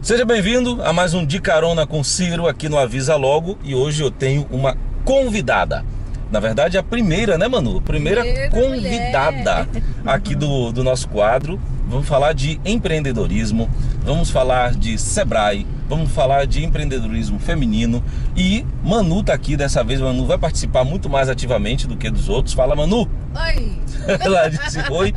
Seja bem-vindo a mais um De Carona com Ciro aqui no Avisa Logo. E hoje eu tenho uma convidada. Na verdade, a primeira, né, Manu? Primeira convidada aqui do nosso quadro. Vamos falar de empreendedorismo, vamos falar de Sebrae, vamos falar de empreendedorismo feminino. E Manu tá aqui dessa vez. Manu vai participar muito mais ativamente do que dos outros. Fala, Manu! Oi! Ela disse oi.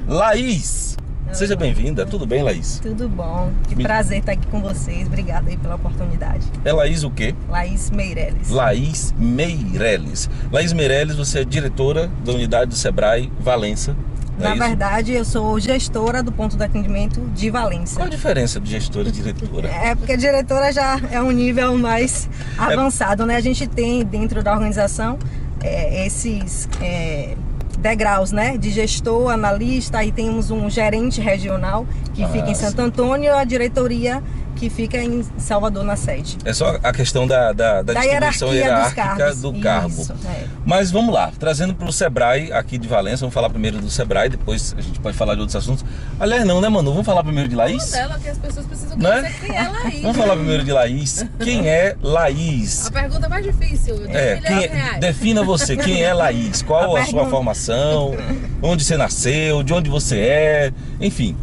Laís! Seja bem-vinda, tudo bem, Laís? Tudo bom, que prazer estar aqui com vocês, obrigada aí pela oportunidade. É Laís o quê? Laís Meireles. Laís Meireles. Laís Meireles, você é diretora da unidade do Sebrae Valença. Na verdade, eu sou gestora do ponto de atendimento de Valença. Qual a diferença de gestora e diretora? É porque diretora já é um nível mais avançado, né? A gente tem dentro da organização esses degraus, né? De gestor, analista, aí temos um gerente regional que fica em Santo Antônio e a diretoria que fica em Salvador, na sede. É só a questão da distribuição hierárquica do cargo. Isso, Mas vamos lá, trazendo para o Sebrae aqui de Valença. Vamos falar primeiro do Sebrae, depois a gente pode falar de outros assuntos. Aliás, não, né, Manu? Vamos falar primeiro de Laís? Dela, que as pessoas precisam conhecer quem é Laís. Vamos falar primeiro de Laís. Quem é Laís? A pergunta mais difícil. Defina você, quem é Laís? Qual a sua formação? Onde você nasceu? De onde você é? Enfim.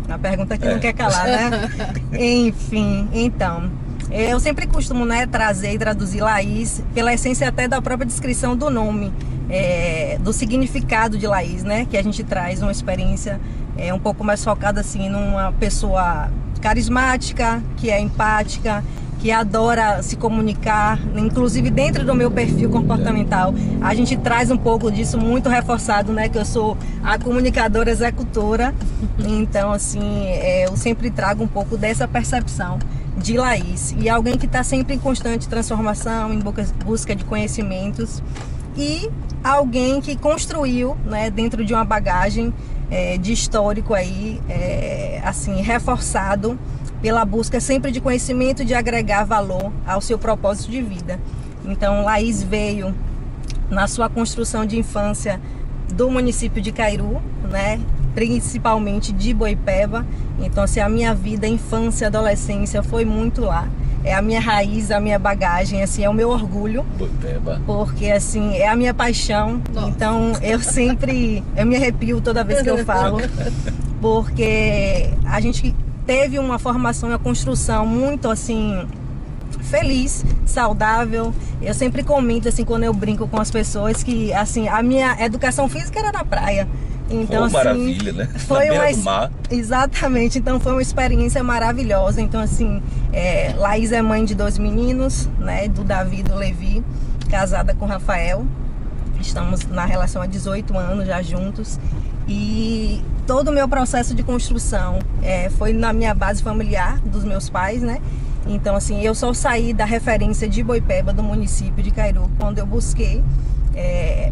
A pergunta que não quer calar, né? Enfim, então, eu sempre costumo, né, trazer e traduzir Laís pela essência até da própria descrição do nome, do significado de Laís, né? Que a gente traz uma experiência um pouco mais focada assim numa pessoa carismática, que é empática, que adora se comunicar. Inclusive dentro do meu perfil comportamental a gente traz um pouco disso muito reforçado, né? Que eu sou a comunicadora executora. Então assim, eu sempre trago um pouco dessa percepção de Laís. E alguém que está sempre em constante transformação, em busca de conhecimentos. E alguém que construiu, né, dentro de uma bagagem de histórico aí, assim, reforçado pela busca sempre de conhecimento, de agregar valor ao seu propósito de vida. Então, Laís veio na sua construção de infância do município de Cairu, né? Principalmente de Boipeba. Então, assim, a minha vida, infância, adolescência foi muito lá. É a minha raiz, a minha bagagem, assim, é o meu orgulho. Boipeba. Porque, assim, é a minha paixão. Nossa. Então, eu me arrepio toda vez que eu falo. Porque a gente teve uma formação e uma construção muito, assim, feliz, saudável. Eu sempre comento, assim, quando eu brinco com as pessoas, que, assim, a minha educação física era na praia. Então, assim, maravilha, né? Foi na beira do mar. Exatamente, então foi uma experiência maravilhosa. Então, assim, Laís é mãe de 2 meninos, né? Do Davi e do Levi, casada com o Rafael. Estamos na relação há 18 anos já juntos. E todo o meu processo de construção foi na minha base familiar, dos meus pais, né? Então, assim, eu só saí da referência de Boipeba, do município de Cairu, quando eu busquei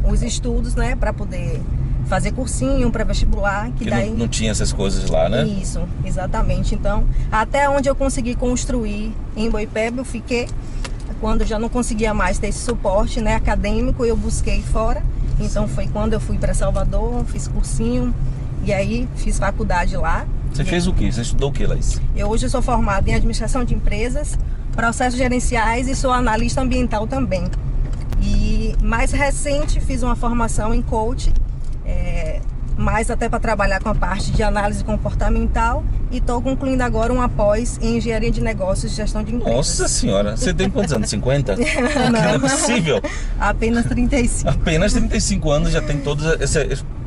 os estudos, né? Para poder fazer cursinho para vestibular. Que daí não tinha essas coisas lá, né? Isso, exatamente. Então, até onde eu consegui construir em Boipeba, eu fiquei. Quando já não conseguia mais ter esse suporte, né, acadêmico, eu busquei fora. Então foi quando eu fui para Salvador, fiz cursinho e aí fiz faculdade lá. Você fez o quê? Você estudou o quê, Laís? Hoje eu sou formada em administração de empresas, processos gerenciais e sou analista ambiental também. E mais recente fiz uma formação em coach, mais até para trabalhar com a parte de análise comportamental, e estou concluindo agora um pós em engenharia de negócios e gestão de empresas. Nossa senhora, você tem quantos anos? 50? Não é possível. Apenas 35. Apenas 35 anos já tem todo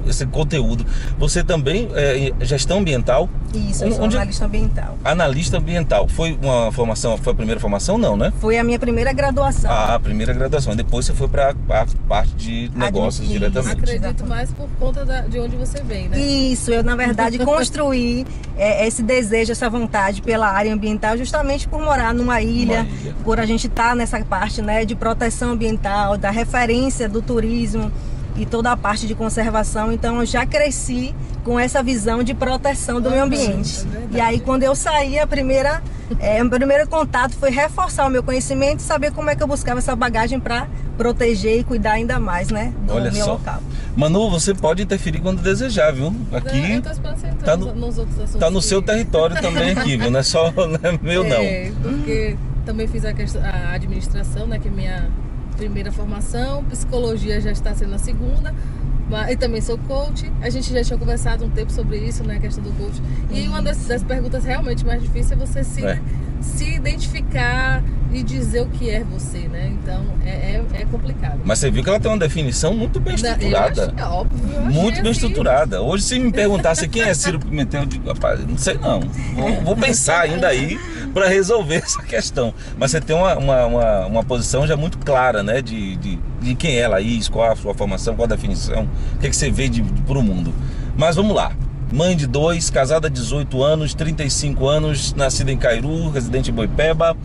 esse conteúdo. Você também é gestão ambiental? Isso, eu sou analista ambiental. Analista ambiental. Foi uma formação, foi a primeira formação, não, né? Foi a minha primeira graduação. A primeira graduação. Depois você foi para a parte de negócios diretamente. Acredito mais por conta de onde você veio, né? Isso, eu na verdade construí esse desejo, essa vontade pela área ambiental justamente por morar numa ilha, por a gente estar nessa parte, né, de proteção ambiental, da referência do turismo e toda a parte de conservação. Então eu já cresci com essa visão de proteção do meio ambiente. E aí quando eu saí, o primeiro contato foi reforçar o meu conhecimento e saber como é que eu buscava essa bagagem para proteger e cuidar ainda mais, né, do meu local. Manu, você pode interferir quando desejar, viu? Aqui Eu tô esperando você entrar nos outros assuntos. tá no seu território também aqui, viu? Não é só meu, não. Porque também fiz a administração, né? Que é minha primeira formação. Psicologia já está sendo a segunda. E também sou coach. A gente já tinha conversado um tempo sobre isso, né? A questão do coach. E uma das perguntas realmente mais difíceis é você se identificar e dizer o que é você, né? Então é complicado. Mas você viu que ela tem uma definição muito bem estruturada. Eu acho, é óbvio. Muito bem estruturada. Hoje, se me perguntasse quem é Ciro Pimentel, eu digo, rapaz, não sei não. Vou pensar ainda aí para resolver essa questão. Mas você tem uma posição já muito clara, né? De quem é Laís, qual a sua formação, qual a definição, o que você vê pro mundo. Mas vamos lá. Mãe de 2, casada há 18 anos, 35 anos, nascida em Cairu, residente em Boipeba,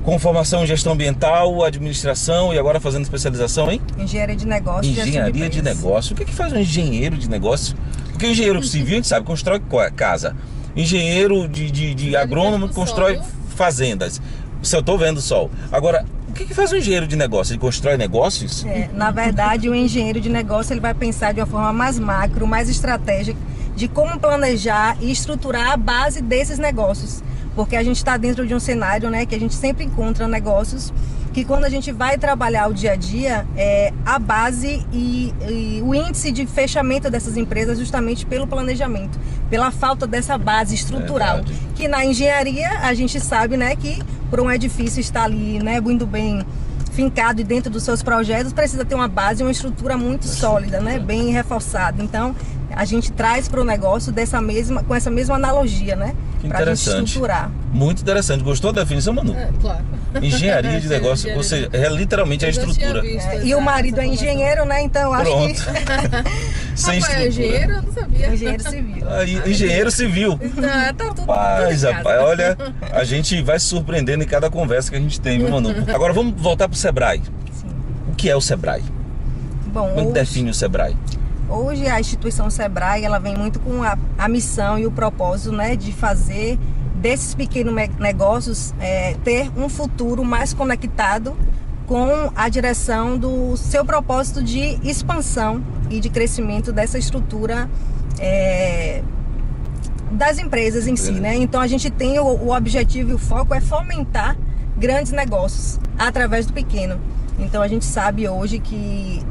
com formação em gestão ambiental, administração e agora fazendo especialização em? Engenharia de negócio. Engenharia de negócio. O que faz um engenheiro de negócio? Porque o engenheiro civil, a gente sabe, constrói casa. Engenheiro de agrônomo constrói fazendas. Se eu estou vendo o sol. Agora, o que faz um engenheiro de negócio? Ele constrói negócios? Na verdade, o engenheiro de negócio ele vai pensar de uma forma mais macro, mais estratégica, de como planejar e estruturar a base desses negócios. Porque a gente está dentro de um cenário, né, que a gente sempre encontra negócios que quando a gente vai trabalhar o dia a dia, a base e o índice de fechamento dessas empresas justamente pelo planejamento, pela falta dessa base estrutural. Que na engenharia a gente sabe, né, que por um edifício estar ali, né, muito bem fincado e dentro dos seus projetos, precisa ter uma base, uma estrutura muito sólida, né, bem reforçada. Então, a gente traz para o negócio com essa mesma analogia, né? Para a gente estruturar. Muito interessante. Gostou da definição, Manu? Claro. Engenharia de negócio, ou seja, literalmente a estrutura. E o marido é engenheiro, né? Então acho que... Sem estrutura. É engenheiro? Eu não sabia. Engenheiro civil. Engenheiro civil. Tá tudo rapaz, olha, a gente vai se surpreendendo em cada conversa que a gente tem, viu, Manu? Agora vamos voltar pro Sebrae. Sim. O que é o Sebrae? Bom, como define o Sebrae? Hoje a instituição Sebrae, ela vem muito com a missão e o propósito, né, de fazer desses pequenos negócios ter um futuro mais conectado com a direção do seu propósito de expansão e de crescimento dessa estrutura das empresas em si, né? Então a gente tem o objetivo e o foco é fomentar grandes negócios através do pequeno. Então a gente sabe hoje que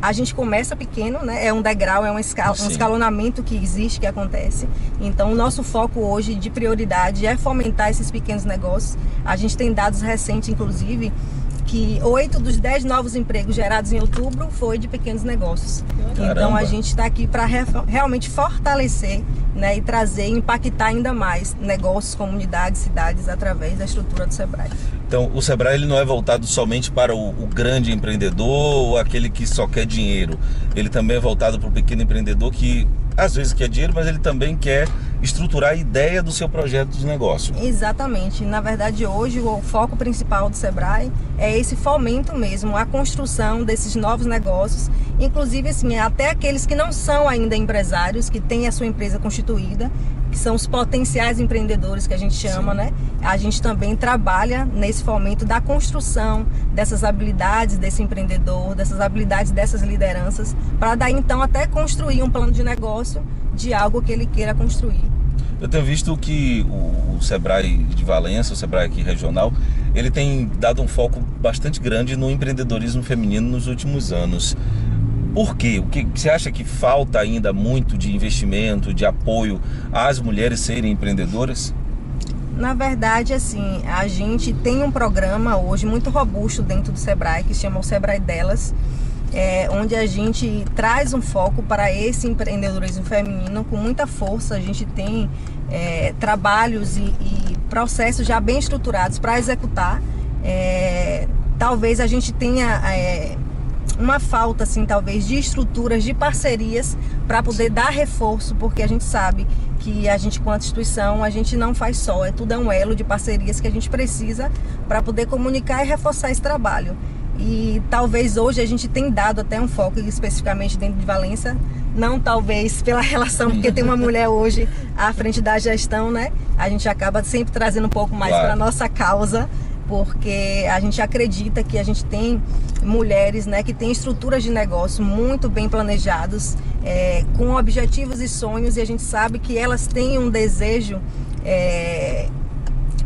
a gente começa pequeno, né? É um degrau, um escalonamento que existe, que acontece. Então, o nosso foco hoje de prioridade é fomentar esses pequenos negócios. A gente tem dados recentes, inclusive, que 8 dos 10 novos empregos gerados em outubro foi de pequenos negócios. Caramba. Então, a gente está aqui para realmente fortalecer, né, e trazer e impactar ainda mais negócios, comunidades, cidades, através da estrutura do Sebrae. Então, o Sebrae ele não é voltado somente para o grande empreendedor ou aquele que só quer dinheiro. Ele também é voltado para o pequeno empreendedor que, às vezes, quer dinheiro, mas ele também quer estruturar a ideia do seu projeto de negócio. Exatamente. Na verdade, hoje, o foco principal do Sebrae é esse fomento mesmo, a construção desses novos negócios. Inclusive, assim, até aqueles que não são ainda empresários, que têm a sua empresa constituída, que são os potenciais empreendedores que a gente chama, né? A gente também trabalha nesse fomento da construção dessas habilidades desse empreendedor, dessas habilidades dessas lideranças, para daí então até construir um plano de negócio de algo que ele queira construir. Eu tenho visto que o Sebrae de Valença, o Sebrae aqui regional, ele tem dado um foco bastante grande no empreendedorismo feminino nos últimos anos. Por quê? O que você acha que falta ainda muito de investimento, de apoio às mulheres serem empreendedoras? Na verdade, assim, a gente tem um programa hoje muito robusto dentro do Sebrae, que se chama o Sebrae Delas, onde a gente traz um foco para esse empreendedorismo feminino com muita força. A gente tem trabalhos e processos já bem estruturados para executar. Talvez a gente tenha uma falta, assim, talvez, de estruturas, de parcerias para poder dar reforço, porque a gente sabe que a gente, quanto instituição, a gente não faz só, tudo é um elo de parcerias que a gente precisa para poder comunicar e reforçar esse trabalho. E talvez hoje a gente tenha dado até um foco especificamente dentro de Valença, não talvez pela relação, porque tem uma mulher hoje à frente da gestão, né? A gente acaba sempre trazendo um pouco mais para a nossa causa, porque a gente acredita que a gente tem mulheres, né, que têm estruturas de negócio muito bem planejados, com objetivos e sonhos, e a gente sabe que elas têm um desejo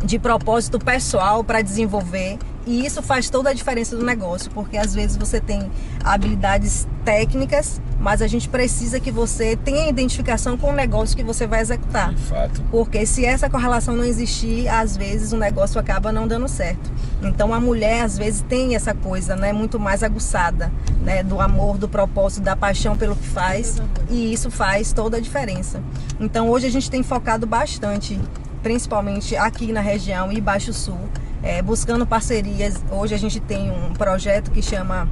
de propósito pessoal para desenvolver, e isso faz toda a diferença do negócio, porque às vezes você tem habilidades técnicas, mas a gente precisa que você tenha identificação com o negócio que você vai executar. De fato. Porque se essa correlação não existir, às vezes o negócio acaba não dando certo. Então a mulher às vezes tem essa coisa, né, muito mais aguçada, né, do amor, do propósito, da paixão pelo que faz, e isso faz toda a diferença. Então hoje a gente tem focado bastante, principalmente aqui na região e Baixo Sul, buscando parcerias. Hoje a gente tem um projeto que chama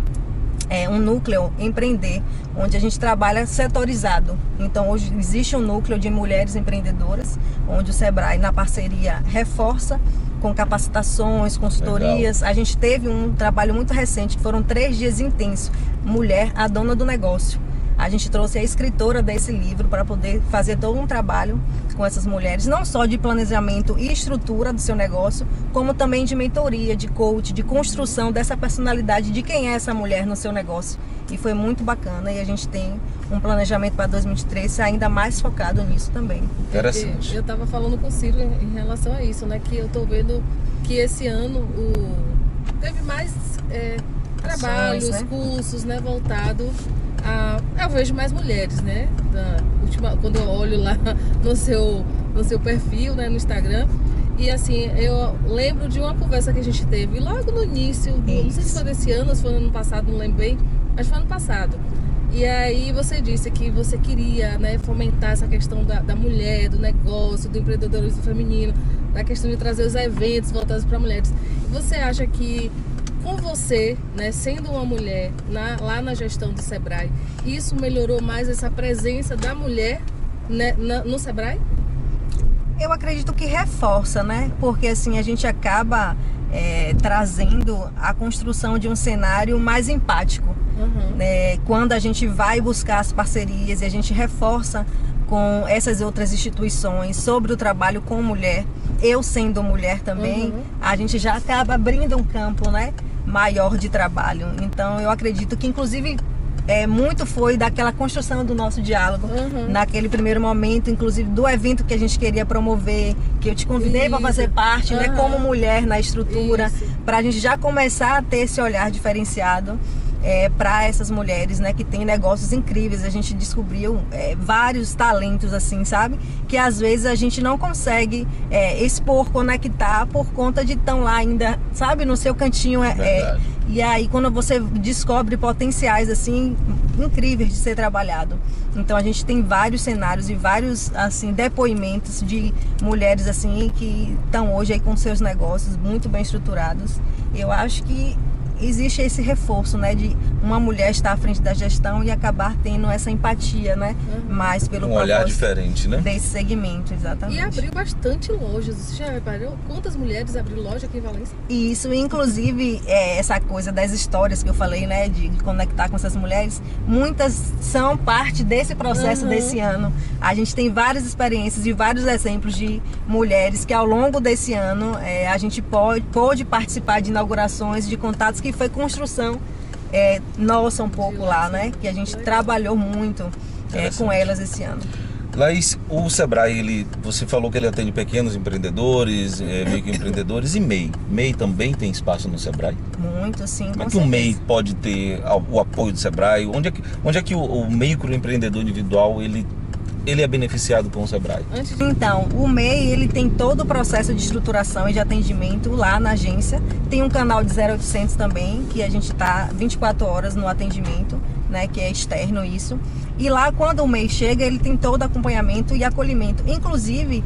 um núcleo Empreender, onde a gente trabalha setorizado. Então hoje existe um núcleo de mulheres empreendedoras, onde o Sebrae, na parceria, reforça com capacitações, consultorias. Legal. A gente teve um trabalho muito recente, que foram 3 dias intensos, Mulher, a Dona do Negócio. A gente trouxe a escritora desse livro para poder fazer todo um trabalho com essas mulheres, não só de planejamento e estrutura do seu negócio, como também de mentoria, de coach, de construção dessa personalidade de quem é essa mulher no seu negócio. E foi muito bacana, e a gente tem um planejamento para 2023 ainda mais focado nisso também. Interessante. Eu estava falando com o Ciro em relação a isso, né? Que eu estou vendo que esse ano teve mais trabalhos, né? Cursos, né? Voltado eu vejo mais mulheres, né? Quando eu olho lá no seu perfil, né, no Instagram. E assim, eu lembro de uma conversa que a gente teve logo no início, não sei se foi desse ano ou se foi no ano passado, não lembro bem, mas foi ano passado. E aí você disse que você queria, né, fomentar essa questão da mulher, do negócio, do empreendedorismo feminino, da questão de trazer os eventos voltados para mulheres. E você acha que com você, né, sendo uma mulher lá na gestão do Sebrae, isso melhorou mais essa presença da mulher, né, no Sebrae? Eu acredito que reforça, né? Porque assim a gente acaba trazendo a construção de um cenário mais empático. Né? Quando a gente vai buscar as parcerias e a gente reforça com essas outras instituições sobre o trabalho com mulher, eu sendo mulher também, a gente já acaba abrindo um campo, né, maior de trabalho. Então eu acredito que inclusive muito foi daquela construção do nosso diálogo, naquele primeiro momento, inclusive do evento que a gente queria promover, que eu te convidei para fazer parte, né, como mulher na estrutura, para a gente já começar a ter esse olhar diferenciado para essas mulheres, né, que têm negócios incríveis. A gente descobriu vários talentos, assim, sabe? Que às vezes a gente não consegue expor, conectar por conta de tão lá ainda, sabe? No seu cantinho. E aí quando você descobre potenciais, assim, incríveis de ser trabalhado. Então a gente tem vários cenários e vários, assim, depoimentos de mulheres, assim, que estão hoje aí com seus negócios muito bem estruturados. Eu acho que existe esse reforço, né, de uma mulher estar à frente da gestão e acabar tendo essa empatia, né, mais pelo um olhar diferente, né, desse segmento, exatamente. E abriu bastante lojas. Você já reparou quantas mulheres abriram loja aqui em Valência? Isso, inclusive essa coisa das histórias que eu falei, né, de conectar com essas mulheres, muitas são parte desse processo desse ano. A gente tem várias experiências e vários exemplos de mulheres que ao longo desse ano a gente pôde participar de inaugurações, de contatos que foi construção nossa um pouco lá, né? Que a gente trabalhou muito com elas esse ano. Laís, o Sebrae, você falou que ele atende pequenos empreendedores, microempreendedores e MEI. MEI também tem espaço no Sebrae? Muito, sim. Como é que o MEI pode ter o apoio do Sebrae? Onde é que o microempreendedor individual ele é beneficiado com o Sebrae? Então, o MEI, ele tem todo o processo de estruturação e de atendimento lá na agência. Tem um canal de 0800 também, que a gente está 24 horas no atendimento, né, que é externo isso. E lá, quando o MEI chega, ele tem todo acompanhamento e acolhimento. Inclusive,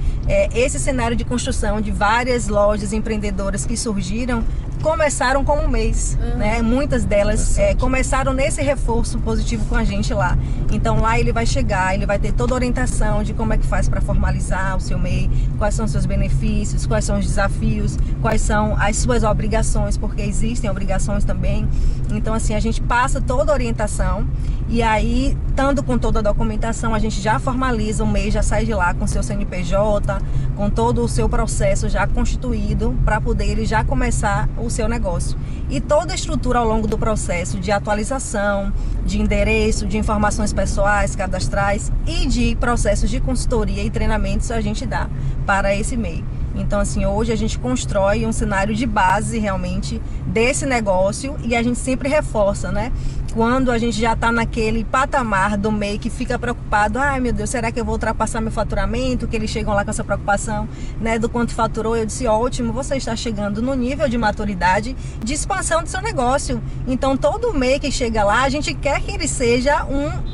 esse cenário de construção de várias lojas empreendedoras que surgiram, começaram como MEIs, né? Muitas delas começaram nesse reforço positivo com a gente lá. Então lá ele vai chegar, ele vai ter toda a orientação de como é que faz para formalizar o seu MEI, quais são os seus benefícios, quais são os desafios, quais são as suas obrigações, porque existem obrigações também. Então assim, a gente passa toda a orientação documentação. E aí, estando com toda a documentação, a gente já formaliza, o MEI já sai de lá com seu CNPJ, com todo o seu processo já constituído, para poder ele já começar o seu negócio. E toda a estrutura ao longo do processo de atualização, de endereço, de informações pessoais, cadastrais e de processos de consultoria e treinamentos a gente dá para esse MEI. Então, assim, hoje a gente constrói um cenário de base, realmente, desse negócio, e a gente sempre reforça, né? Quando a gente já está naquele patamar do MEI que fica preocupado, ai meu Deus, será que eu vou ultrapassar meu faturamento? Que eles chegam lá com essa preocupação, né, do quanto faturou. Eu disse, ótimo, você está chegando no nível de maturidade de expansão do seu negócio. Então, todo MEI que chega lá, a gente quer que ele seja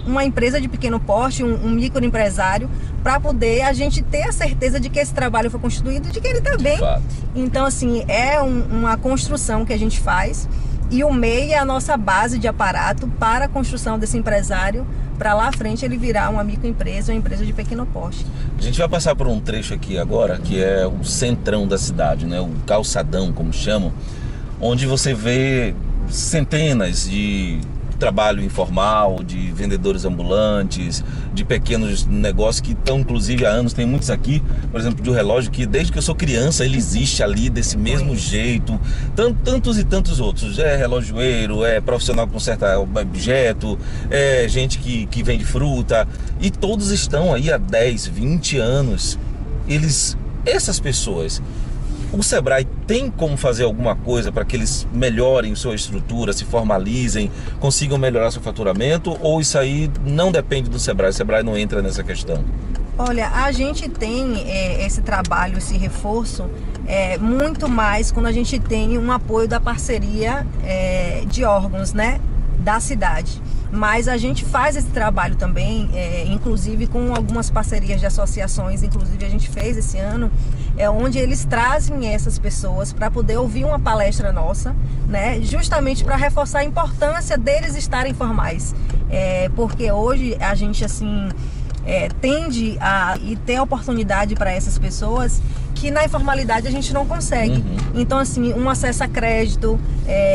uma empresa de pequeno porte, um microempresário, para poder a gente ter a certeza de que esse trabalho foi constituído e de que ele está bem. Então, assim, é uma construção que a gente faz. E o MEI é a nossa base de aparato para a construção desse empresário, para lá à frente ele virar uma microempresa, uma empresa de pequeno porte. A gente vai passar por um trecho aqui agora, que é o centrão da cidade, né? O calçadão, como chamam, onde você vê centenas de trabalho informal, de vendedores ambulantes, de pequenos negócios que estão inclusive há anos. Tem muitos aqui, por exemplo, de um relógio que desde que eu sou criança ele existe ali desse mesmo jeito. Tantos e tantos outros. É relojoeiro, é profissional que conserta objeto, é gente que vende fruta, e todos estão aí há 10, 20 anos. Essas pessoas, o Sebrae tem como fazer alguma coisa para que eles melhorem sua estrutura, se formalizem, consigam melhorar seu faturamento, ou isso aí não depende do Sebrae? O Sebrae não entra nessa questão? Olha, a gente tem esse trabalho, esse reforço, muito mais quando a gente tem um apoio da parceria de órgãos, né, da cidade. Mas a gente faz esse trabalho também, inclusive com algumas parcerias de associações, inclusive a gente fez esse ano, onde eles trazem essas pessoas para poder ouvir uma palestra nossa, né, justamente para reforçar a importância deles estarem formais. Porque hoje a gente, assim, tende a ter oportunidade para essas pessoas que na informalidade a gente não consegue. Então, assim, um acesso a crédito,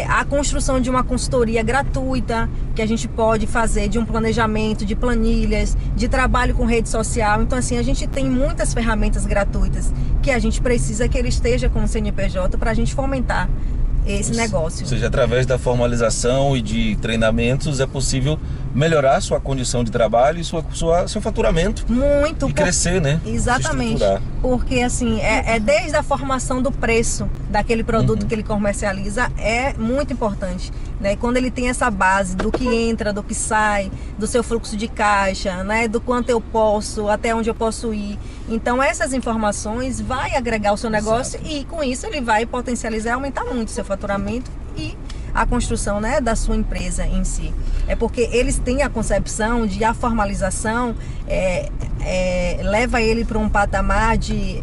a construção de uma consultoria gratuita que a gente pode fazer, de um planejamento, de planilhas, de trabalho com rede social. Então, assim, a gente tem muitas ferramentas gratuitas que a gente precisa que ele esteja com o CNPJ para a gente fomentar esse negócio. Ou seja, através da formalização e de treinamentos é possível melhorar sua condição de trabalho e seu faturamento. Muito. E crescer, né? Exatamente. Porque, assim, desde a formação do preço daquele produto que ele comercializa, é muito importante, né? Quando ele tem essa base do que entra, do que sai, do seu fluxo de caixa, né? Do quanto eu posso, até onde eu posso ir. Então, essas informações vai agregar o seu negócio. Exato. E com isso ele vai potencializar e aumentar muito o seu faturamento e a construção, né, da sua empresa em si. É porque eles têm a concepção de a formalização leva ele para um patamar de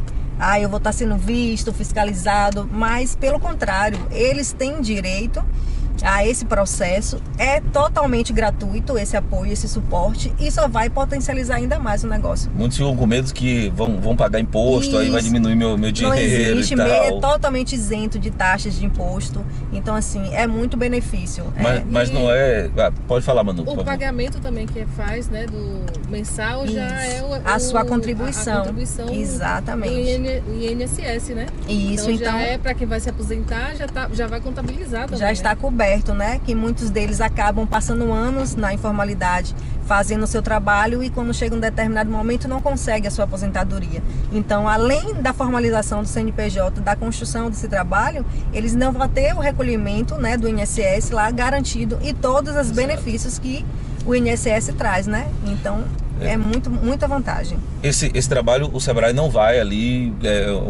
eu vou estar sendo visto, fiscalizado, mas pelo contrário, eles têm direito a esse processo, é totalmente gratuito esse apoio, esse suporte, e só vai potencializar ainda mais o negócio. Muitos ficam com medo que vão pagar imposto, isso. Aí vai diminuir meu dinheiro. Não existe, e tal. É totalmente isento de taxas de imposto, então assim, é muito benefício. Mas não é... pode falar, Manu. O pagamento também que faz, né, do mensal, isso. Já é a sua contribuição. A contribuição exatamente. Do INSS, né? Isso, então já é para quem vai se aposentar, já vai contabilizar também. Já está coberto. Né? Que muitos deles acabam passando anos na informalidade, fazendo o seu trabalho, e quando chega um determinado momento não consegue a sua aposentadoria. Então, além da formalização do CNPJ, da construção desse trabalho, eles não vão ter o recolhimento, né, do INSS lá garantido, e todos os benefícios que o INSS traz, né? Então, é muita vantagem. Esse trabalho, o Sebrae não vai ali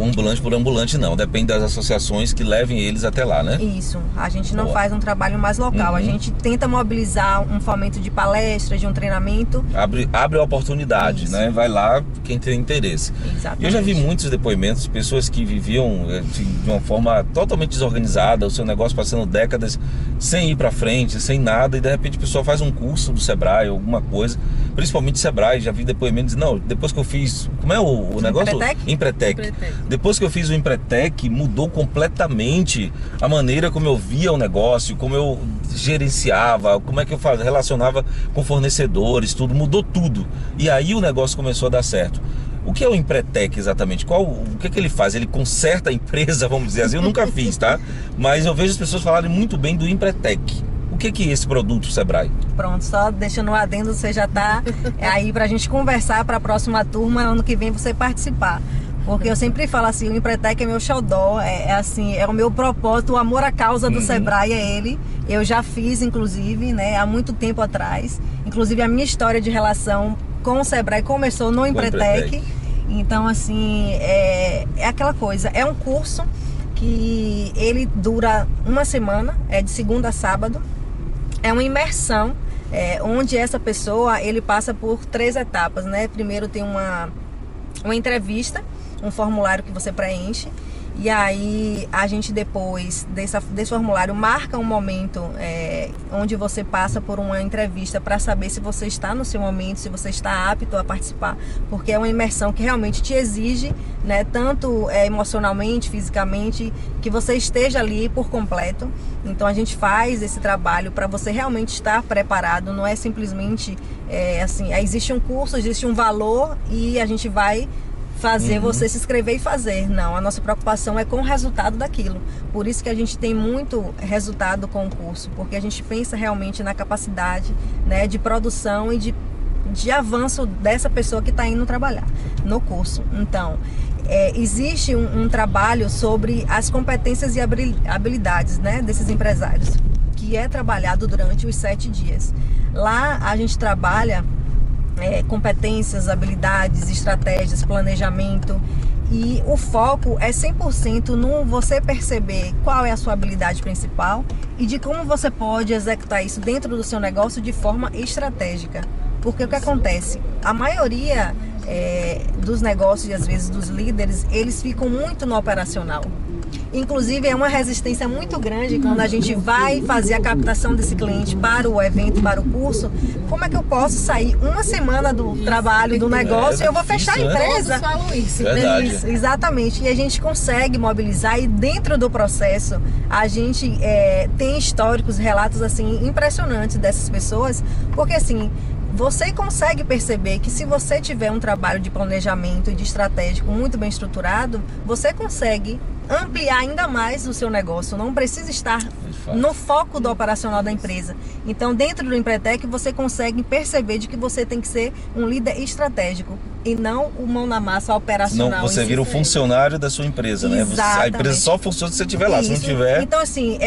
ambulante por ambulante, não. Depende das associações que levem eles até lá, né? Isso. A gente não faz um trabalho mais local. A gente tenta mobilizar um fomento de palestras, de um treinamento. Abre a oportunidade, né? Vai lá quem tem interesse. Exatamente. Eu já vi muitos depoimentos de pessoas que viviam de uma forma totalmente desorganizada, o seu negócio passando décadas sem ir pra frente, sem nada, e de repente a pessoa faz um curso do Sebrae, alguma coisa, principalmente Sebrae, Sebrae, já vi depoimentos, não, depois que eu fiz, como é o negócio? Empretec. Depois que eu fiz o Empretec, mudou completamente a maneira como eu via o negócio, como eu gerenciava, como é que eu relacionava com fornecedores, tudo, mudou tudo. E aí o negócio começou a dar certo. O que é o Empretec exatamente? O que ele faz? Ele conserta a empresa, vamos dizer assim? Eu nunca fiz, tá? Mas eu vejo as pessoas falarem muito bem do Empretec. O que é esse produto, Sebrae? Pronto, só deixando um adendo, você já tá aí pra gente conversar para a próxima turma, ano que vem você participar. Porque eu sempre falo assim, o Empretec é meu xodó, assim, é o meu propósito, o amor à causa do Sebrae é ele. Eu já fiz, inclusive, né, há muito tempo atrás. Inclusive a minha história de relação com o Sebrae começou no Empretec. Então, assim, é aquela coisa, é um curso que ele dura uma semana, é de segunda a sábado. É uma imersão, onde essa pessoa, ele passa por 3 etapas, né? Primeiro tem uma entrevista, um formulário que você preenche. E aí a gente depois desse formulário marca um momento onde você passa por uma entrevista para saber se você está no seu momento, se você está apto a participar, porque é uma imersão que realmente te exige, né, tanto emocionalmente, fisicamente, que você esteja ali por completo. Então a gente faz esse trabalho para você realmente estar preparado, não é simplesmente assim, existe um curso, existe um valor e a gente vai fazer você se inscrever e fazer. Não, a nossa preocupação é com o resultado daquilo. Por isso que a gente tem muito resultado com o curso, porque a gente pensa realmente na capacidade, né, de produção e de avanço dessa pessoa que está indo trabalhar no curso. Então, existe um trabalho sobre as competências e habilidades, né, desses empresários, que é trabalhado durante os 7 dias. Lá a gente trabalha competências, habilidades, estratégias, planejamento, e o foco é 100% no você perceber qual é a sua habilidade principal e de como você pode executar isso dentro do seu negócio de forma estratégica. Porque o que acontece? A maioria dos negócios e às vezes dos líderes, eles ficam muito no operacional. Inclusive é uma resistência muito grande quando a gente vai fazer a captação desse cliente para o evento, para o curso. Como é que eu posso sair uma semana do trabalho, do negócio, e eu vou fechar a empresa? Todos falam isso. Verdade. Isso, exatamente. E a gente consegue mobilizar, e dentro do processo a gente tem históricos, relatos assim impressionantes dessas pessoas, porque assim, você consegue perceber que se você tiver um trabalho de planejamento e de estratégico muito bem estruturado, você consegue ampliar ainda mais o seu negócio, não precisa estar no foco do operacional da empresa. Então, dentro do Empretec, você consegue perceber de que você tem que ser um líder estratégico e não o mão na massa operacional. Não, você vira o funcionário da sua empresa, né? A empresa só funciona se você estiver lá, se não tiver... Então, assim,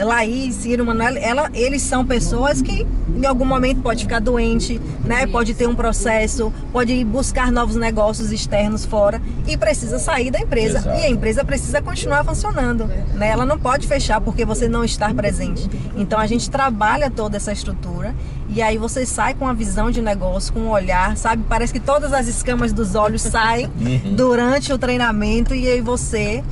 Laís, Ciro, Manuel, eles são pessoas que em algum momento pode ficar doente, né? Pode ter um processo, pode buscar novos negócios externos fora e precisa sair da empresa. Exato. E a empresa precisa continuar funcionando, né? Ela não pode fechar porque você não está presente. Então a gente trabalha toda essa estrutura e aí você sai com a visão de negócio, com um olhar, sabe? Parece que todas as escamas dos olhos saem durante o treinamento e aí você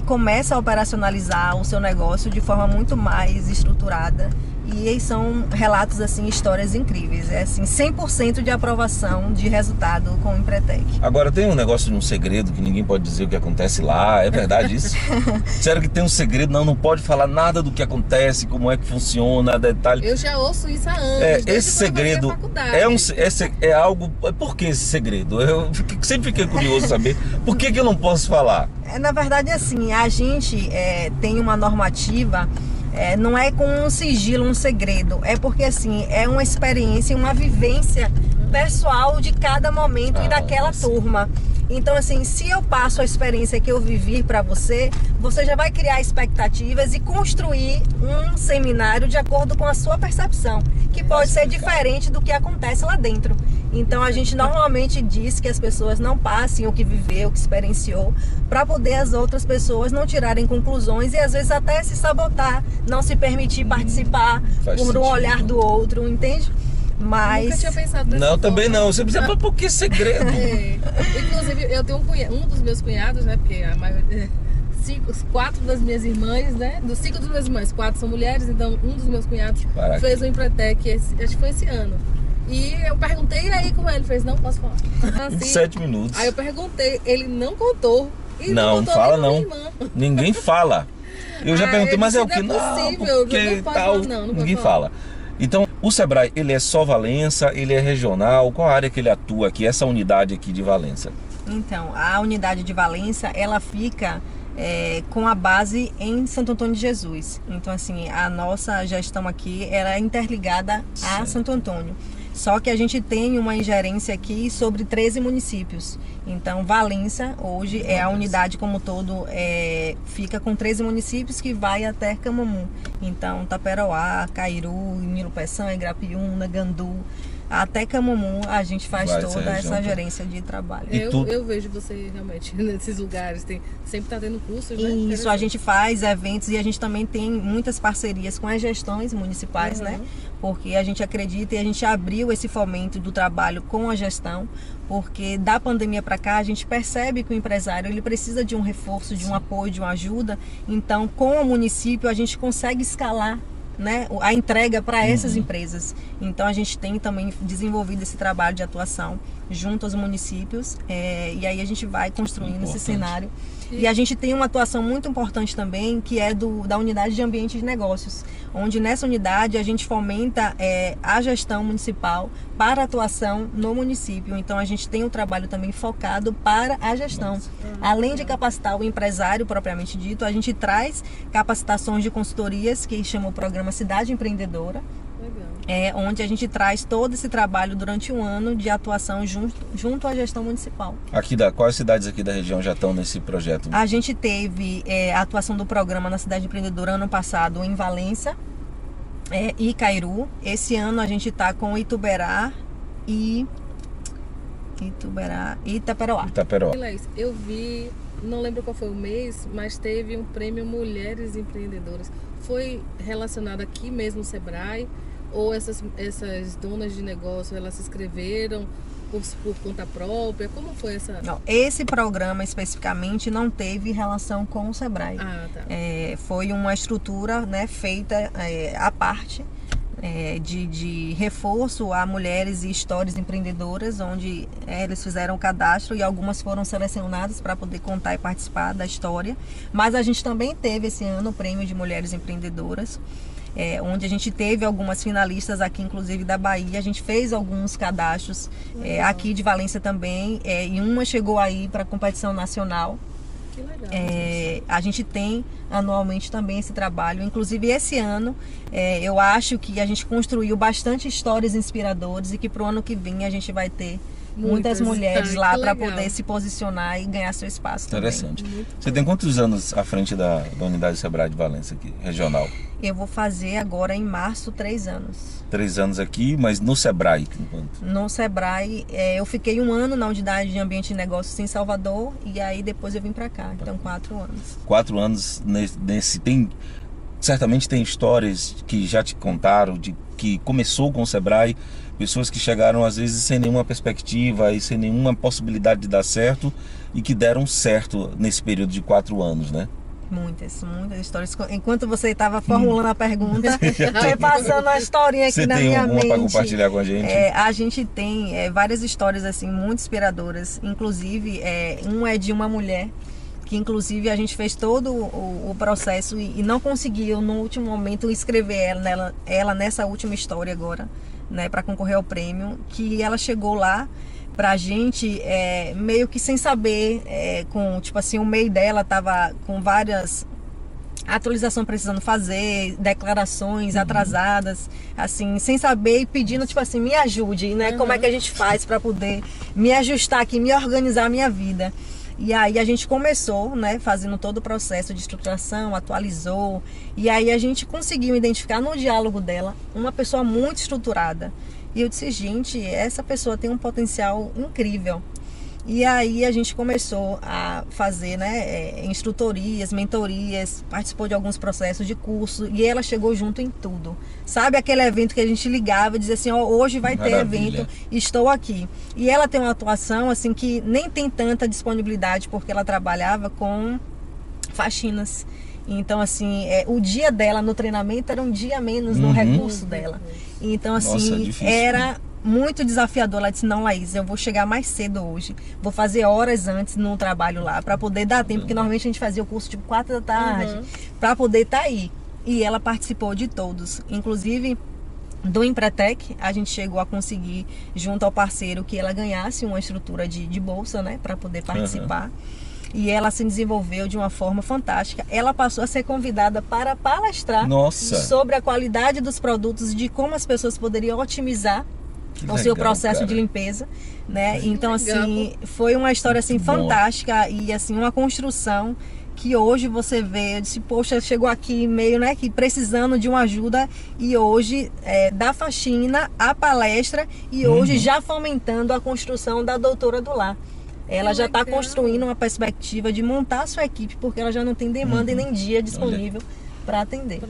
começa a operacionalizar o seu negócio de forma muito mais estruturada. E aí são relatos, assim, histórias incríveis. É assim, 100% de aprovação de resultado com o Empretec. Agora, tem um negócio de um segredo que ninguém pode dizer o que acontece lá. É verdade isso? Sério que tem um segredo? Não pode falar nada do que acontece, como é que funciona, detalhe. Eu já ouço isso há anos. Esse segredo é algo... Por que esse segredo? Eu sempre fiquei curioso saber. Por que eu não posso falar? Na verdade, assim, a gente tem uma normativa... não é com um sigilo, um segredo. É porque, assim, é uma experiência, uma vivência pessoal de cada momento e daquela turma. Então, assim, se eu passo a experiência que eu vivi para você, você já vai criar expectativas e construir um seminário de acordo com a sua percepção, que pode ser diferente do que acontece lá dentro. Então, a gente normalmente diz que as pessoas não passem o que viveu, o que experienciou, para poder as outras pessoas não tirarem conclusões e às vezes até se sabotar, não se permitir participar por um olhar do outro, entende? Mas... Nunca tinha pensado dessa forma. Também não. Você precisa, por que segredo? Inclusive, eu tenho um dos meus cunhados, né? Porque a maioria... 4 das minhas irmãs, né? Dos 5 das minhas irmãs, 4 são mulheres, então um dos meus cunhados fez o Empretec, acho que foi esse ano. E eu perguntei aí como ele fez, não posso falar. Em Assim, 7 minutos. aí eu perguntei, ele não contou. E Não, contou fala nem pra não. minha irmã. Ninguém fala. Eu já Ah, perguntei, eu mas é o disse, que? não é possível, porque não pode tal. falar, não pode Ninguém falar. fala. Então, o Sebrae, ele é só Valença, ele é regional? Qual a área que ele atua aqui, essa unidade aqui de Valença? Então, a unidade de Valença, ela fica com a base em Santo Antônio de Jesus. Então, assim, a nossa gestão aqui, ela é interligada a Santo Antônio. Só que a gente tem uma ingerência aqui sobre 13 municípios. Então, Valença, hoje, é a unidade como todo, fica com 13 municípios que vai até Camamu. Então, Taperoá, Cairu, Nilo Peçanha, Igrapiúna, Gandu, até Camamu, a gente faz toda essa gerência de trabalho. Eu vejo você realmente nesses lugares, sempre tá tendo cursos, né? Isso, a gente faz eventos e a gente também tem muitas parcerias com as gestões municipais, né? Porque a gente acredita e a gente abriu esse fomento do trabalho com a gestão, porque da pandemia para cá a gente percebe que o empresário ele precisa de um reforço, de um apoio, de uma ajuda. Então, com o município a gente consegue escalar, né, a entrega para essas empresas. Então a gente tem também desenvolvido esse trabalho de atuação junto aos municípios, e aí a gente vai construindo esse cenário. E a gente tem uma atuação muito importante também, que é da unidade de ambiente de negócios, onde nessa unidade a gente fomenta a gestão municipal para a atuação no município. Então a gente tem um trabalho também focado para a gestão. Além de capacitar o empresário propriamente dito, a gente traz capacitações de consultorias, que chama o programa Cidade Empreendedora, onde a gente traz todo esse trabalho durante um ano de atuação junto à gestão municipal. Quais cidades aqui da região já estão nesse projeto? A gente teve a atuação do programa na Cidade Empreendedora ano passado em Valença e Cairu. Esse ano a gente está com Ituberá e Itaperoá. Eu vi, não lembro qual foi o mês, mas teve um prêmio Mulheres Empreendedoras. Foi relacionado aqui mesmo no Sebrae? Ou essas donas de negócio, elas se inscreveram por conta própria? Como foi essa? Não, esse programa especificamente não teve relação com o Sebrae. Ah, tá. Foi uma estrutura, né, feita à parte, de reforço a mulheres e histórias empreendedoras, onde eles fizeram o cadastro e algumas foram selecionadas para poder contar e participar da história. Mas a gente também teve esse ano o prêmio de mulheres empreendedoras, onde a gente teve algumas finalistas aqui, inclusive da Bahia. A gente fez alguns cadastros aqui de Valência também, e uma chegou aí para a competição nacional. Que legal. A gente tem anualmente também esse trabalho. Inclusive esse ano eu acho que a gente construiu bastante histórias inspiradoras e que pro ano que vem a gente vai ter muitas mulheres lá para poder se posicionar e ganhar seu espaço. Interessante. Também. Você tem quantos anos à frente da unidade Sebrae de Valença aqui, regional? Eu vou fazer agora em março 3 anos. 3 anos aqui, mas no Sebrae? Enquanto? No Sebrae, eu fiquei 1 ano na unidade de ambiente de negócios em Salvador e aí depois eu vim para cá. Então 4 anos. 4 anos certamente tem histórias que já te contaram, que começou com o Sebrae, pessoas que chegaram às vezes sem nenhuma perspectiva e sem nenhuma possibilidade de dar certo e que deram certo nesse período de 4 anos, né? Muitas histórias. Enquanto você estava formulando a pergunta, foi passando a historinha aqui na minha mente. Você tem alguma para compartilhar com a gente? A gente tem várias histórias assim muito inspiradoras. Inclusive, uma é de uma mulher que inclusive a gente fez todo o processo e não conseguiu no último momento escrever ela nessa última história agora, né, para concorrer ao prêmio, que ela chegou lá pra gente meio que sem saber, com tipo assim, o e-mail dela tava com várias atualizações precisando fazer, declarações atrasadas, assim, sem saber e pedindo, tipo assim, me ajude, né? Como é que a gente faz para poder me ajustar aqui, me organizar a minha vida. E aí a gente começou, né, fazendo todo o processo de estruturação, atualizou, e aí a gente conseguiu identificar no diálogo dela uma pessoa muito estruturada. E eu disse, gente, essa pessoa tem um potencial incrível. E aí a gente começou a fazer, né, instrutorias, mentorias, participou de alguns processos de curso e ela chegou junto em tudo. Sabe aquele evento que a gente ligava e dizia assim, hoje vai ter evento, estou aqui. E ela tem uma atuação assim que nem tem tanta disponibilidade porque ela trabalhava com faxinas. Então, assim, o dia dela no treinamento era um dia menos no recurso dela. Então, assim, Nossa, era muito desafiador. Ela disse, não, Laís, eu vou chegar mais cedo hoje, vou fazer horas antes no trabalho lá, para poder dar tempo, porque normalmente a gente fazia o curso tipo 4 da tarde, para poder estar aí. E ela participou de todos, inclusive do Empretec. A gente chegou a conseguir, junto ao parceiro, que ela ganhasse uma estrutura de bolsa, né, para poder participar. E ela se desenvolveu de uma forma fantástica. Ela passou a ser convidada para palestrar sobre a qualidade dos produtos, de como as pessoas poderiam otimizar o seu processo de limpeza, né? Então, assim, foi uma história assim fantástica e assim uma construção que hoje você vê, eu disse, poxa, chegou aqui meio, né, que precisando de uma ajuda, e hoje da faxina à palestra, e hoje já fomentando a construção da doutora do lar. Ela já está construindo uma perspectiva de montar a sua equipe, porque ela já não tem demanda e nem dia disponível para atender.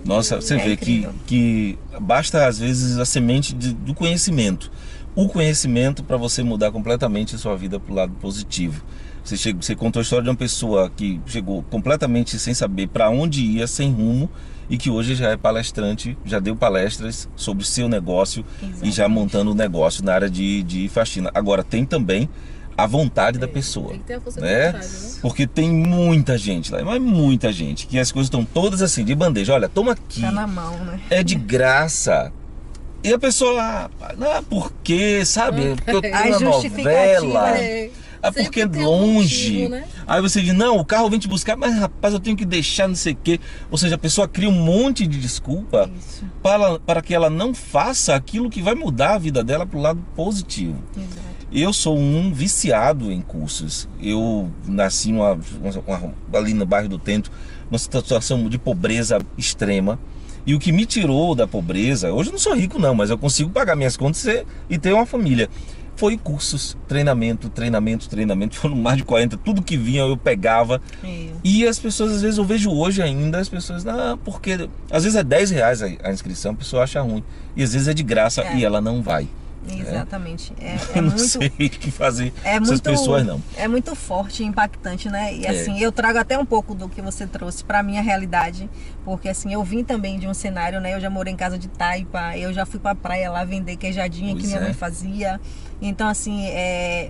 Nossa, você vê que basta às vezes a semente do conhecimento. O conhecimento para você mudar completamente a sua vida para o lado positivo. Você contou a história de uma pessoa que chegou completamente sem saber para onde ia, sem rumo, e que hoje já é palestrante, já deu palestras sobre o seu negócio. Exatamente. E já montando o negócio na área de faxina. Agora, tem também a vontade da pessoa, tem que ter a força de vontade, né? Porque tem muita gente lá, mas muita gente, que as coisas estão todas assim, de bandeja. Olha, toma aqui, tá na mão, né? É de graça. E a pessoa, por quê, sabe? Porque eu tenho uma novela. Porque é longe. Motivo, né? Aí você diz, não, o carro vem te buscar, mas rapaz, eu tenho que deixar não sei o quê. Ou seja, a pessoa cria um monte de desculpa para que ela não faça aquilo que vai mudar a vida dela para o lado positivo. Exato. Eu sou um viciado em cursos. Eu nasci ali no bairro do Tento, numa situação de pobreza extrema. E o que me tirou da pobreza, hoje eu não sou rico não, mas eu consigo pagar minhas contas e ter uma família, foi cursos, treinamento, foram mais de 40, tudo que vinha eu pegava. E as pessoas, às vezes eu vejo hoje ainda, as pessoas, porque às vezes é R$10 a inscrição, a pessoa acha ruim, e às vezes é de graça e ela não vai. Exatamente. Eu não sei o que fazer com essas pessoas, não. É muito forte e impactante, né? E assim, eu trago até um pouco do que você trouxe para minha realidade, porque assim, eu vim também de um cenário, né? Eu já morei em casa de taipa, eu já fui pra praia lá vender queijadinha que minha mãe fazia. Então, assim,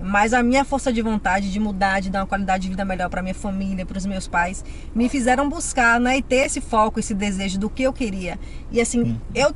mas a minha força de vontade de mudar, de dar uma qualidade de vida melhor para minha família, para os meus pais, me fizeram buscar, né, e ter esse foco, esse desejo do que eu queria. E assim, eu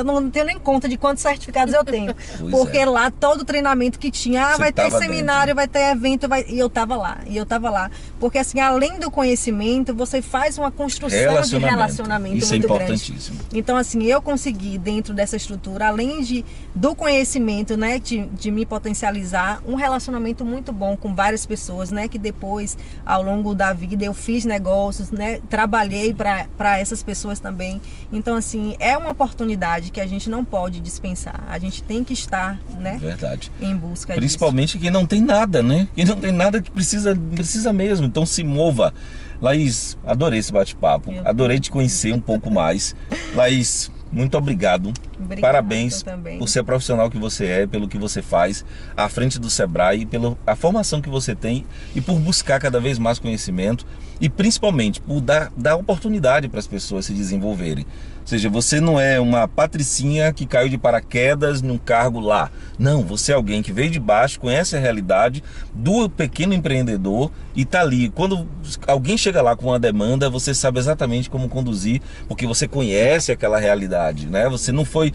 não tenho nem conta de quantos certificados eu tenho, porque lá todo treinamento que tinha, vai ter seminário, vai ter evento, e eu tava lá, porque assim, além do conhecimento, você faz uma construção de relacionamento Isso muito é importantíssimo. Grande. Então, assim, eu consegui dentro dessa estrutura, além do conhecimento, né, de me potencializar, um relacionamento muito bom com várias pessoas, né? Que depois, ao longo da vida, eu fiz negócios, né? Trabalhei para essas pessoas também. Então, assim, é uma oportunidade que a gente não pode dispensar. A gente tem que estar, né? Verdade. Em busca Principalmente disso. Quem não tem nada, né? Quem não tem nada que precisa mesmo. Então se mova. Laís, adorei esse bate-papo. Adorei te conhecer um pouco mais. Laís, muito obrigado. Obrigada, parabéns por ser profissional que você é, pelo que você faz à frente do Sebrae, pela formação que você tem e por buscar cada vez mais conhecimento e principalmente por dar oportunidade para as pessoas se desenvolverem. Ou seja, você não é uma patricinha que caiu de paraquedas num cargo lá. Não, você é alguém que veio de baixo, conhece a realidade do pequeno empreendedor e está ali. Quando alguém chega lá com uma demanda, você sabe exatamente como conduzir, porque você conhece aquela realidade, né? Você não foi,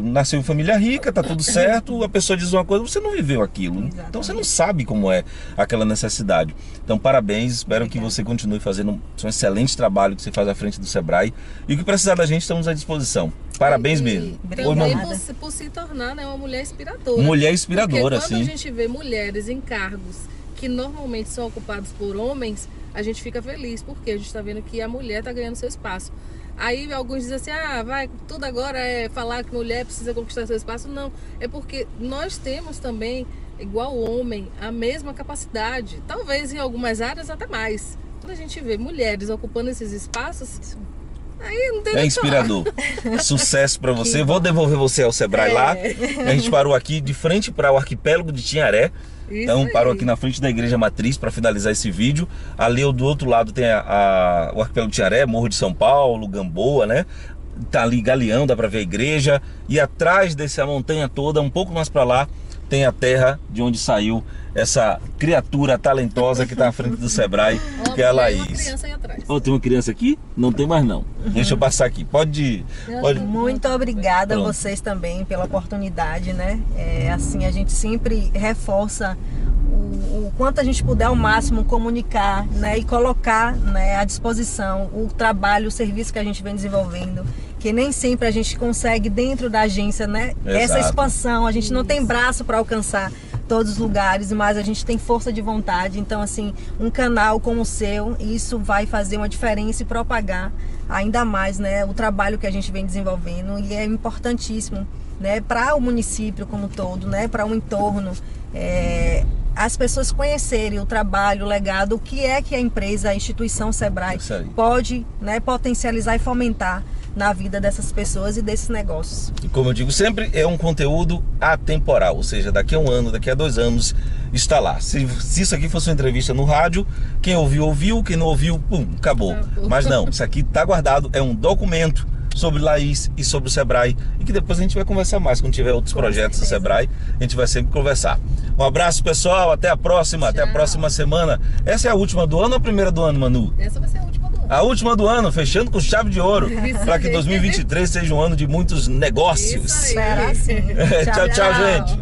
nasceu em família rica, tá tudo certo, a pessoa diz uma coisa, você não viveu aquilo. Exatamente. Então você não sabe como é aquela necessidade. Então parabéns, espero que você continue fazendo um excelente trabalho que você faz à frente do Sebrae e o que precisar da gente, estamos à disposição. Parabéns mesmo. Também por se tornar, né, uma mulher inspiradora. Mulher inspiradora, porque quando a gente vê mulheres em cargos que normalmente são ocupados por homens, a gente fica feliz, porque a gente está vendo que a mulher está ganhando seu espaço. Aí alguns dizem assim, tudo agora é falar que mulher precisa conquistar seu espaço. Não, é porque nós temos também, igual o homem, a mesma capacidade, talvez em algumas áreas até mais. Quando a gente vê mulheres ocupando esses espaços, aí não tem inspirador. Sucesso para você. Vou devolver você ao Sebrae lá. A gente parou aqui de frente para o arquipélago de Tinharé. Então parou aqui na frente da igreja matriz para finalizar esse vídeo. Ali do outro lado tem o arquipélago de Tinharé, Morro de São Paulo, Gamboa, né? tá ali Galeão, dá para ver a igreja, e atrás dessa montanha toda, um pouco mais para lá, tem a terra de onde saiu essa criatura talentosa que está à frente do Sebrae, que é a Laís. Tem uma criança aí atrás. Oh, tem uma criança aqui? Não tem mais não. Deixa eu passar aqui. Pode. Muito obrigada a vocês também pela oportunidade, né? Assim, a gente sempre reforça o quanto a gente puder ao máximo comunicar, né, e colocar, né, à disposição o trabalho, o serviço que a gente vem desenvolvendo, que nem sempre a gente consegue dentro da agência, né, essa expansão, a gente não tem braço para alcançar todos os lugares, mas a gente tem força de vontade. Então, assim, um canal como o seu, isso vai fazer uma diferença e propagar ainda mais, né, o trabalho que a gente vem desenvolvendo, e é importantíssimo, né, para o município como um todo, né, para o entorno, as pessoas conhecerem o trabalho, o legado, o que é que a empresa, a instituição Sebrae pode, né, potencializar e fomentar na vida dessas pessoas e desses negócios. E como eu digo sempre, é um conteúdo atemporal, ou seja, daqui a 1 ano, daqui a 2 anos está lá. Se isso aqui fosse uma entrevista no rádio, quem ouviu, ouviu, quem não ouviu, pum, acabou. Mas não, isso aqui está guardado, é um documento sobre Laís e sobre o Sebrae, e que depois a gente vai conversar mais quando tiver outros projetos do Sebrae, a gente vai sempre conversar. Um abraço, pessoal, até a próxima, até a próxima semana. Essa é a última do ano ou a primeira do ano, Manu? Essa vai ser a última do ano. A última do ano, fechando com chave de ouro, para que 2023 seja um ano de muitos negócios. Espera assim. Tchau, tchau, gente.